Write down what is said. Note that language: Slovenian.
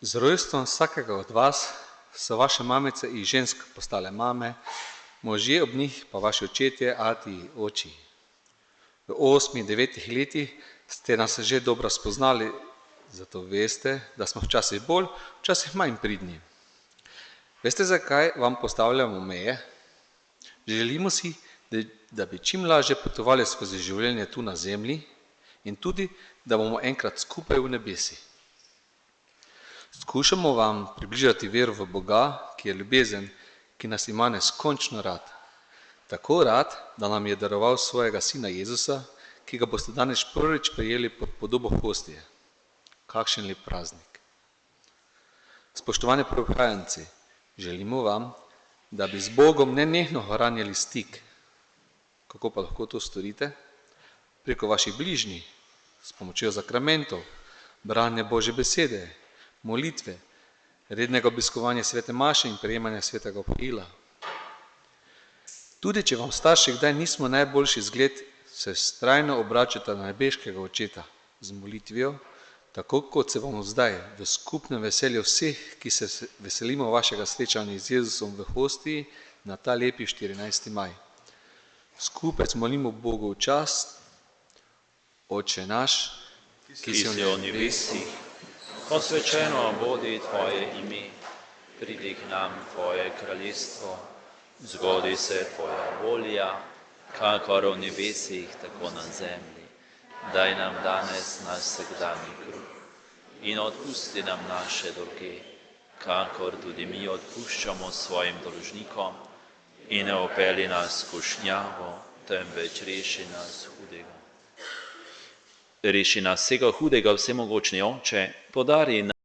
Z rojstvom vsakega od vas so vaše mamice in žensk postale mame, možje ob njih pa vaši očetje, ati, oči. V 8, 9 letih ste nas že dobro spoznali, zato veste, da smo včasih bolj, včasih manj pridni. Veste, zakaj vam postavljamo meje? Želimo si, da bi čim lažje potovali skozi življenje tu na zemlji in tudi, da bomo enkrat skupaj v nebesi. Skušamo vam približati vero v Boga, ki je ljubezen, ki nas ima neskončno rad. Tako rad, da nam je daroval svojega sina Jezusa, ki ga boste danes prvič prejeli pod podobo hostije. Kakšen lep praznik. Spoštovani prihajanci, želimo vam, da bi z Bogom nenehno ohranjali stik. Kako pa lahko to storite? Preko vaših bližnjih, s pomočjo sakramentov, branja Božje besede, molitve, rednega obiskovanja svete maše in prejemanja svetega obhila. Tudi če vam starši kdaj nismo najboljši zgled, se vztrajno obračate na nebeškega očeta z molitvijo, tako kot se bomo zdaj v skupnem veselju vseh, ki se veselimo vašega srečanja z Jezusom v hostiji na ta lepi 14. maj. Skupaj molimo Bogu v čast, Oče naš, ki si v nebesih, posvečeno bodi Tvoje ime, pridi k nam Tvoje kraljestvo, zgodi se Tvoja volja, kakor v nebesih, tako na zemlji. Daj nam danes naš vsakdanji kruh in odpusti nam naše dolge, kakor tudi mi odpuščamo svojim dolžnikom, in ne vpelji nas v skušnjavo, temveč reši nas hudega. Reši nas vsega hudega, vsemogočni Oče, podari